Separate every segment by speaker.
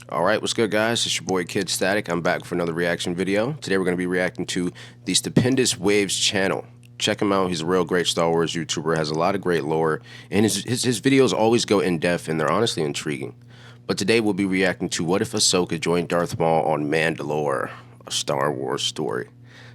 Speaker 1: All right, what's good, guys? It's your boy KIDSTATIIC. I'm back for another reaction video. Today we're going to be reacting to the Stupendous Waves channel. Check him out. He's a real great Star Wars YouTuber, has a lot of great lore, and his videos always go in-depth, and they're honestly intriguing. But today we'll be reacting to What If Ahsoka Joined Darth Maul on Mandalore, a Star Wars story.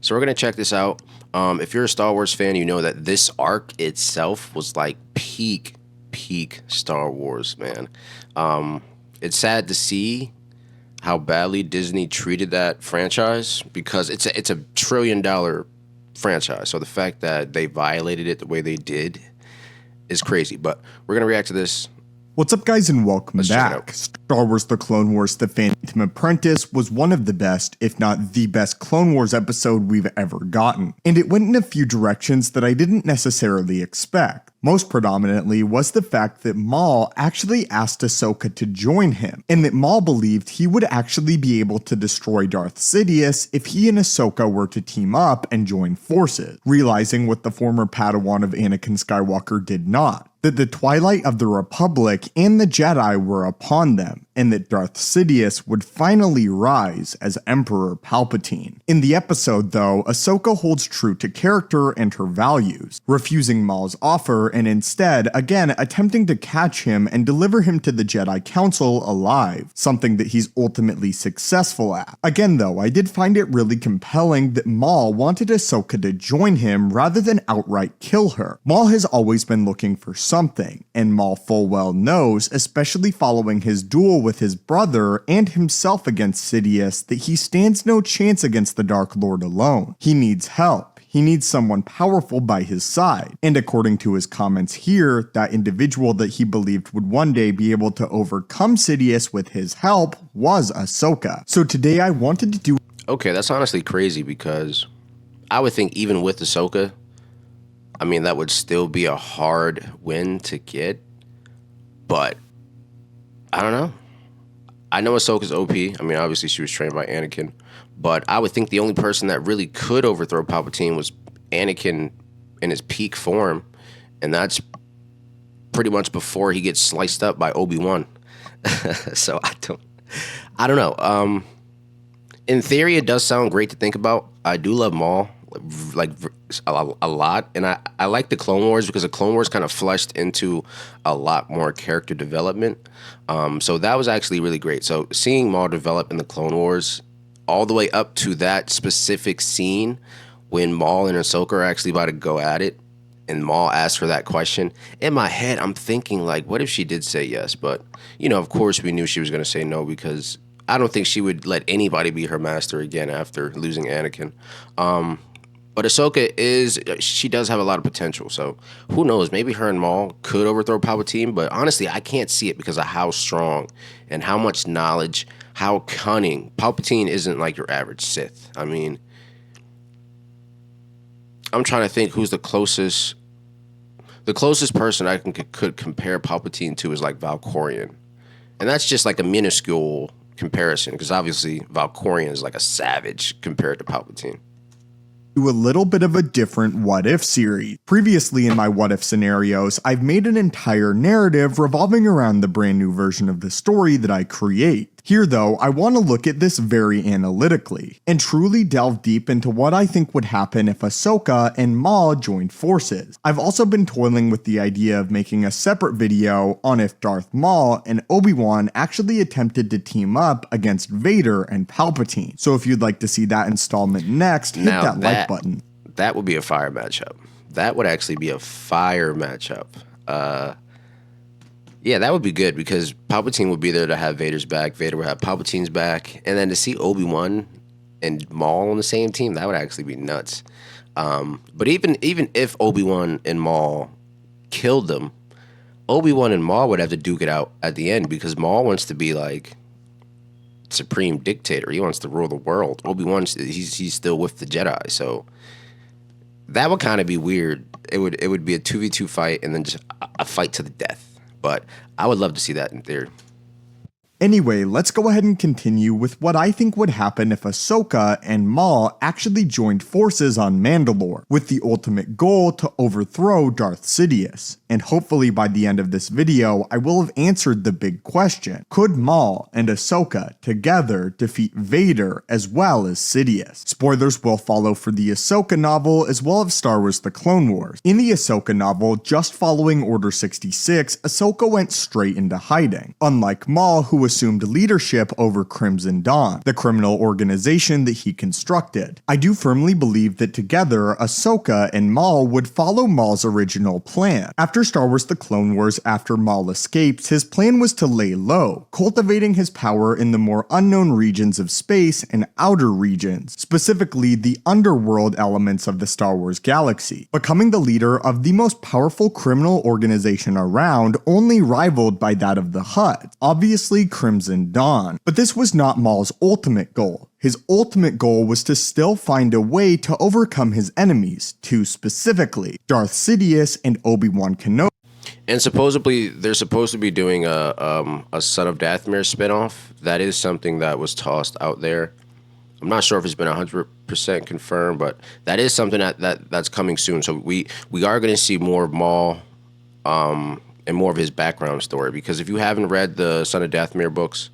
Speaker 1: So we're going to check this out. If you're a Star Wars fan, you know that this arc itself was like peak Star Wars, man. It's sad to see how badly Disney treated that franchise because it's a $1 trillion franchise. So the fact that they violated it the way they did is crazy. But we're gonna react to this.
Speaker 2: What's up, guys, and welcome
Speaker 1: Let's check it
Speaker 2: back.
Speaker 1: out.
Speaker 2: Star Wars The Clone Wars The Phantom Apprentice was one of the best, if not the best, Clone Wars episode we've ever gotten. And it went in a few directions that I didn't necessarily expect. Most predominantly was the fact that Maul actually asked Ahsoka to join him, and that Maul believed he would actually be able to destroy Darth Sidious if he and Ahsoka were to team up and join forces, realizing what the former Padawan of Anakin Skywalker did not. That the twilight of the Republic and the Jedi were upon them, and that Darth Sidious would finally rise as Emperor Palpatine. In the episode, though, Ahsoka holds true to character and her values, refusing Maul's offer and instead, again, attempting to catch him and deliver him to the Jedi Council alive, something that he's ultimately successful at. Again, though, I did find it really compelling that Maul wanted Ahsoka to join him rather than outright kill her. Maul has always been looking for something, and Maul full well knows, especially following his duel with his brother and himself against Sidious, that he stands no chance against the Dark Lord alone. He needs help. He needs someone powerful by his side. And according to his comments here, that individual that he believed would one day be able to overcome Sidious with his help was Ahsoka. So today I wanted to do...
Speaker 1: Okay, that's honestly crazy because I would think even with Ahsoka, I mean, that would still be a hard win to get. But I don't know. I know Ahsoka's OP. I mean, obviously she was trained by Anakin. But I would think the only person that really could overthrow Palpatine was Anakin in his peak form. And that's pretty much before he gets sliced up by Obi-Wan. So I don't know. In theory, it does sound great to think about. I do love Maul like a lot. And I like the Clone Wars because the Clone Wars kind of fleshed into a lot more character development. So that was actually really great. So seeing Maul develop in the Clone Wars all the way up to that specific scene when Maul and Ahsoka are actually about to go at it and Maul asks her that question, in my head I'm thinking like, what if she did say yes? But you know, of course we knew she was going to say no because I don't think she would let anybody be her master again after losing Anakin. But Ahsoka she does have a lot of potential. So who knows? Maybe her and Maul could overthrow Palpatine. But honestly, I can't see it because of how strong and how much knowledge, how cunning. Palpatine isn't like your average Sith. I mean, I'm trying to think who's the closest. The closest person I could compare Palpatine to is like Valkorion. And that's just like a minuscule comparison because obviously Valkorion is like a savage compared to Palpatine.
Speaker 2: A little bit of a different what if series. Previously in my what if scenarios, I've made an entire narrative revolving around the brand new version of the story that I create. Here though, I want to look at this very analytically, and truly delve deep into what I think would happen if Ahsoka and Maul joined forces. I've also been toiling with the idea of making a separate video on if Darth Maul and Obi-Wan actually attempted to team up against Vader and Palpatine. So if you'd like to see that installment next, hit that like button.
Speaker 1: That would be a fire matchup. That would actually be a fire matchup. Yeah, that would be good because Palpatine would be there to have Vader's back. Vader would have Palpatine's back. And then to see Obi-Wan and Maul on the same team, that would actually be nuts. But even if Obi-Wan and Maul killed them, Obi-Wan and Maul would have to duke it out at the end because Maul wants to be like supreme dictator. He wants to rule the world. Obi-Wan, he's still with the Jedi. So that would kind of be weird. It would be a 2v2 fight and then just a fight to the death. But I would love to see that in theory.
Speaker 2: Anyway, let's go ahead and continue with what I think would happen if Ahsoka and Maul actually joined forces on Mandalore, with the ultimate goal to overthrow Darth Sidious. And hopefully by the end of this video, I will have answered the big question. Could Maul and Ahsoka together defeat Vader as well as Sidious? Spoilers will follow for the Ahsoka novel as well as Star Wars The Clone Wars. In the Ahsoka novel, just following Order 66, Ahsoka went straight into hiding, unlike Maul, who assumed leadership over Crimson Dawn, the criminal organization that he constructed. I do firmly believe that together, Ahsoka and Maul would follow Maul's original plan. After Star Wars The Clone Wars, after Maul escapes, his plan was to lay low, cultivating his power in the more unknown regions of space and outer regions, specifically the underworld elements of the Star Wars galaxy, becoming the leader of the most powerful criminal organization around, only rivaled by that of the Hutt, obviously Crimson Dawn. But this was not Maul's ultimate goal. His ultimate goal was to still find a way to overcome his enemies, two specifically, Darth Sidious and Obi-Wan Kenobi.
Speaker 1: And supposedly, they're supposed to be doing a Son of Dathomir spinoff. That is something that was tossed out there. I'm not sure if it's been 100% confirmed, but that is something that's coming soon. So we are going to see more of Maul and more of his background story. Because if you haven't read the Son of Dathomir books,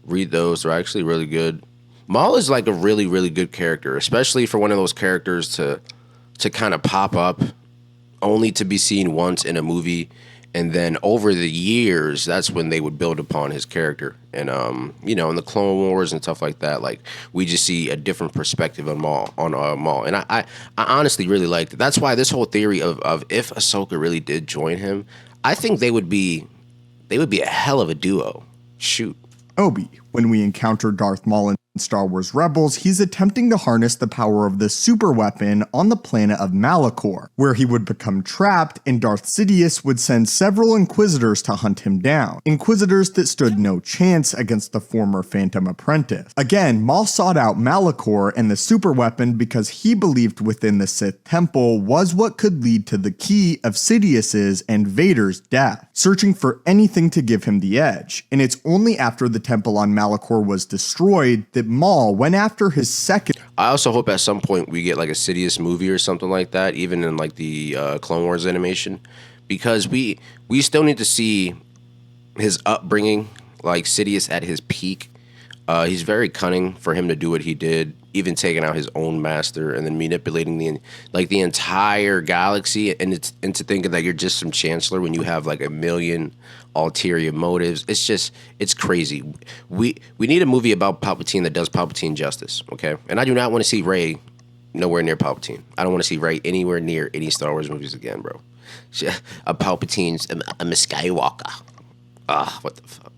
Speaker 1: read those. They're actually really good. Maul is like a really, really good character, especially for one of those characters to kind of pop up only to be seen once in a movie, and then over the years, that's when they would build upon his character. And in the Clone Wars and stuff like that, like we just see a different perspective on Maul. And I honestly really liked it. That's why this whole theory of if Ahsoka really did join him, I think they would be a hell of a duo. Shoot.
Speaker 2: When we encounter Darth Maul in Star Wars Rebels, he's attempting to harness the power of the super weapon on the planet of Malachor, where he would become trapped and Darth Sidious would send several Inquisitors to hunt him down. Inquisitors that stood no chance against the former Phantom Apprentice. Again, Maul sought out Malachor and the super weapon because he believed within the Sith Temple was what could lead to the key of Sidious's and Vader's death, searching for anything to give him the edge. And it's only after the temple on Malachor was destroyed that Maul went after his second.
Speaker 1: I also hope at some point we get like a Sidious movie or something like that, even in like the Clone Wars animation, because we still need to see his upbringing, like Sidious at his peak. He's very cunning for him to do what he did, even taking out his own master and then manipulating the entire galaxy, and to thinking that you're just some chancellor when you have like a million ulterior motives. It's crazy. We need a movie about Palpatine that does Palpatine justice, okay? And I do not want to see Rey nowhere near Palpatine. I don't want to see Rey anywhere near any Star Wars movies again, bro. A Palpatine's I'm a Skywalker. What the fuck?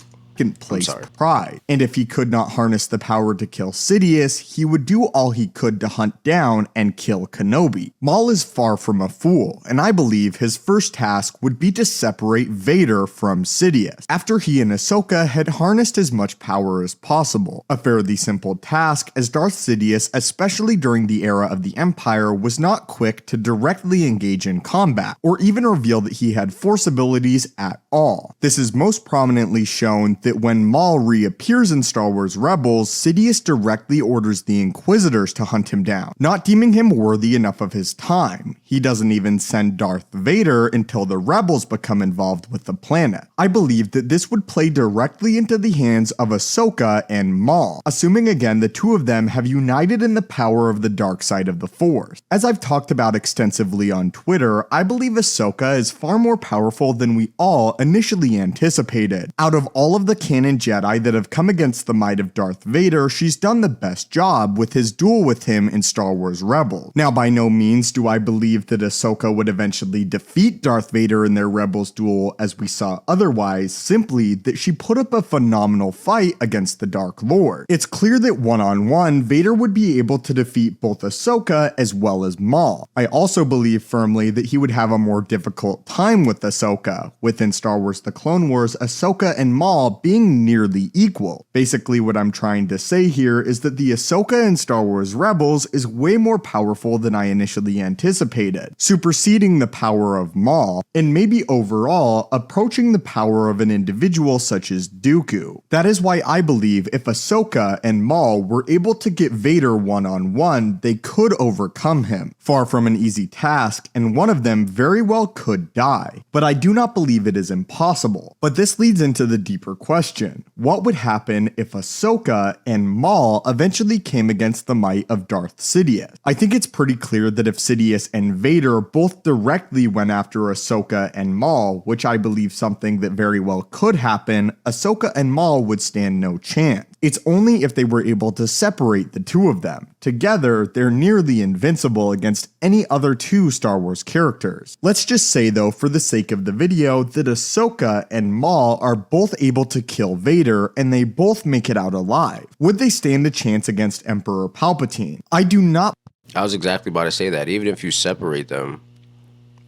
Speaker 2: Place pride, and if he could not harness the power to kill Sidious, he would do all he could to hunt down and kill Kenobi. Maul is far from a fool, and I believe his first task would be to separate Vader from Sidious, after he and Ahsoka had harnessed as much power as possible. A fairly simple task, as Darth Sidious, especially during the era of the Empire, was not quick to directly engage in combat, or even reveal that he had Force abilities at all. This is most prominently shown that when Maul reappears in Star Wars Rebels, Sidious directly orders the Inquisitors to hunt him down, not deeming him worthy enough of his time. He doesn't even send Darth Vader until the Rebels become involved with the planet. I believe that this would play directly into the hands of Ahsoka and Maul, assuming again the two of them have united in the power of the dark side of the Force. As I've talked about extensively on Twitter, I believe Ahsoka is far more powerful than we all initially anticipated. Out of all of the canon Jedi that have come against the might of Darth Vader, she's done the best job with his duel with him in Star Wars Rebels. Now, by no means do I believe that Ahsoka would eventually defeat Darth Vader in their Rebels duel as we saw otherwise, simply that she put up a phenomenal fight against the Dark Lord. It's clear that one-on-one, Vader would be able to defeat both Ahsoka as well as Maul. I also believe firmly that he would have a more difficult time with Ahsoka. Within Star Wars The Clone Wars, Ahsoka and Maul being nearly equal. Basically, what I'm trying to say here is that the Ahsoka in Star Wars Rebels is way more powerful than I initially anticipated, superseding the power of Maul, and maybe overall approaching the power of an individual such as Dooku. That is why I believe if Ahsoka and Maul were able to get Vader one-on-one, they could overcome him. Far from an easy task, and one of them very well could die. But I do not believe it is impossible. But this leads into the deeper question. What would happen if Ahsoka and Maul eventually came against the might of Darth Sidious? I think it's pretty clear that if Sidious and Vader both directly went after Ahsoka and Maul, which I believe something that very well could happen, Ahsoka and Maul would stand no chance. It's only if they were able to separate the two of them. Together, they're nearly invincible against any other two Star Wars characters. Let's just say though, for the sake of the video, that Ahsoka and Maul are both able to kill Vader and they both make it out alive. Would they stand a chance against Emperor Palpatine? I do not.
Speaker 1: I was exactly about to say that. Even if you separate them,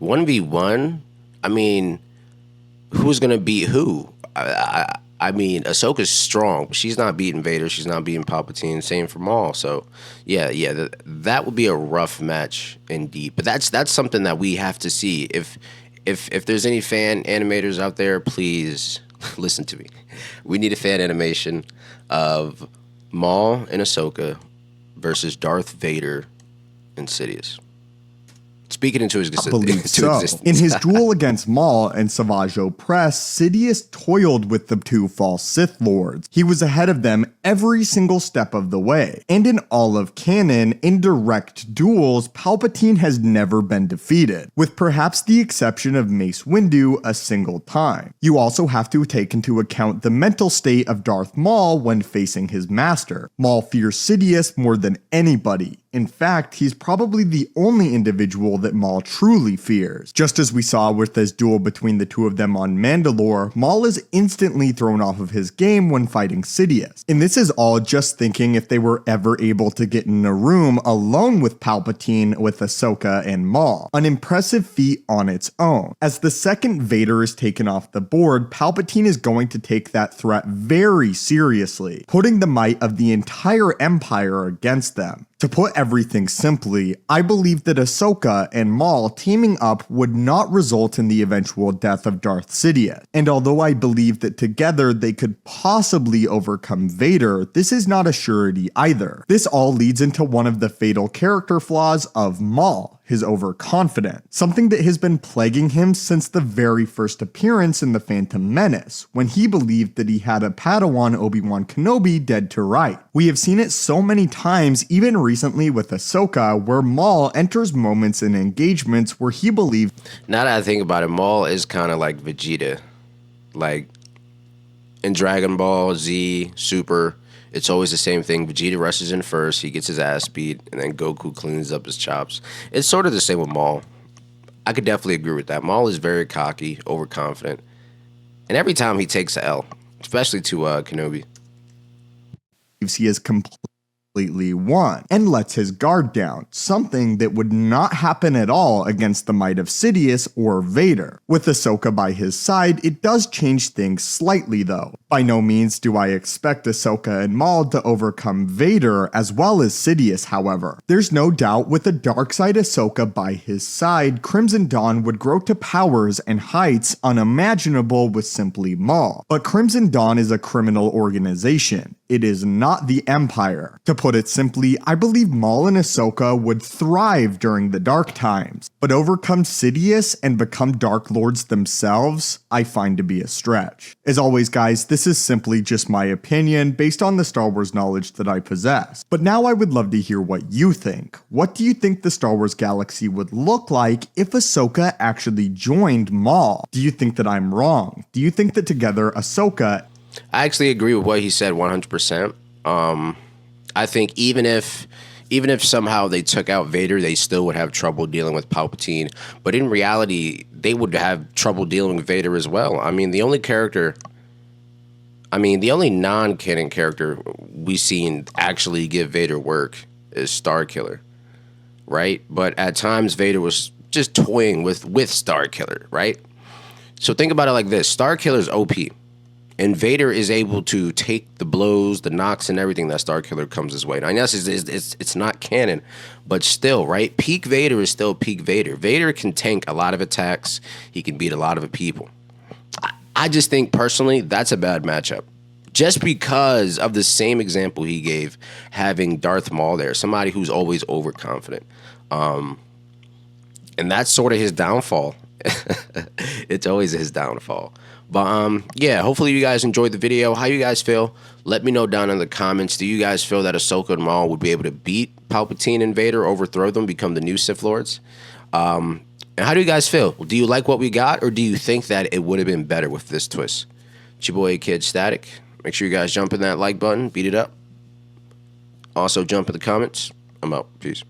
Speaker 1: 1v1, I mean, who's going to beat who? I mean, Ahsoka's strong, but she's not beating Vader. She's not beating Palpatine. Same for Maul. So, yeah, that would be a rough match indeed. But that's something that we have to see. If there's any fan animators out there, please listen to me. We need a fan animation of Maul and Ahsoka versus Darth Vader and Sidious. Speaking into his existence.
Speaker 2: In his duel against Maul and Savage Opress, Sidious toiled with the two false Sith Lords. He was ahead of them every single step of the way. And in all of canon, in direct duels, Palpatine has never been defeated, with perhaps the exception of Mace Windu a single time. You also have to take into account the mental state of Darth Maul when facing his master. Maul fears Sidious more than anybody. In fact, he's probably the only individual that Maul truly fears. Just as we saw with this duel between the two of them on Mandalore, Maul is instantly thrown off of his game when fighting Sidious. And this is all just thinking if they were ever able to get in a room alone with Palpatine with Ahsoka and Maul. An impressive feat on its own. As the second Vader is taken off the board, Palpatine is going to take that threat very seriously, putting the might of the entire Empire against them. To put everything simply, I believe that Ahsoka and Maul teaming up would not result in the eventual death of Darth Sidious. And although I believe that together they could possibly overcome Vader, this is not a surety either. This all leads into one of the fatal character flaws of Maul, his overconfidence, something that has been plaguing him since the very first appearance in The Phantom Menace, when he believed that he had a Padawan Obi-Wan Kenobi dead to right. We have seen it so many times, even recently with Ahsoka, where Maul enters moments in engagements where he believed.
Speaker 1: Now that I think about it, Maul is kind of like Vegeta. Like in Dragon Ball Z, Super, it's always the same thing. Vegeta rushes in first, he gets his ass beat, and then Goku cleans up his chops. It's sort of the same with Maul. I could definitely agree with that. Maul is very cocky, overconfident, and every time he takes a L, especially to Kenobi,
Speaker 2: he is completely won and lets his guard down, something that would not happen at all against the might of Sidious or Vader. With Ahsoka by his side, it does change things slightly though. By no means do I expect Ahsoka and Maul to overcome Vader as well as Sidious, however. There's no doubt with a dark side Ahsoka by his side, Crimson Dawn would grow to powers and heights unimaginable with simply Maul. But Crimson Dawn is a criminal organization. It is not the Empire. To put it simply, I believe Maul and Ahsoka would thrive during the Dark Times, but overcome Sidious and become Dark Lords themselves, I find to be a stretch. As always guys, this is simply just my opinion based on the Star Wars knowledge that I possess. But now I would love to hear what you think. What do you think the Star Wars galaxy would look like if Ahsoka actually joined Maul? Do you think that I'm wrong? Do you think that together Ahsoka...
Speaker 1: I actually agree with what he said 100%. I think even if somehow they took out Vader, they still would have trouble dealing with Palpatine. But in reality, they would have trouble dealing with Vader as well. I mean, the only non-canon character we've seen actually give Vader work is Starkiller, right? But at times, Vader was just toying with Starkiller, right? So think about it like this. Starkiller's OP. And Vader is able to take the blows, the knocks, and everything that Starkiller comes his way. Now, yes, it's not canon, but still, right? Peak Vader is still peak Vader. Vader can tank a lot of attacks. He can beat a lot of people. I just think, personally, that's a bad matchup. Just because of the same example he gave, having Darth Maul there, somebody who's always overconfident. And that's sort of his downfall. It's always his downfall. But yeah, hopefully you guys enjoyed the video. How you guys feel? Let me know down in the comments. Do you guys feel that Ahsoka and Maul would be able to beat Palpatine and Vader, overthrow them, become the new Sith Lords? And how do you guys feel? Do you like what we got, or do you think that it would have been better with this twist? It's your boy KIDSTATIIC. Make sure you guys jump in that like button, beat it up. Also jump in the comments. I'm out. Peace.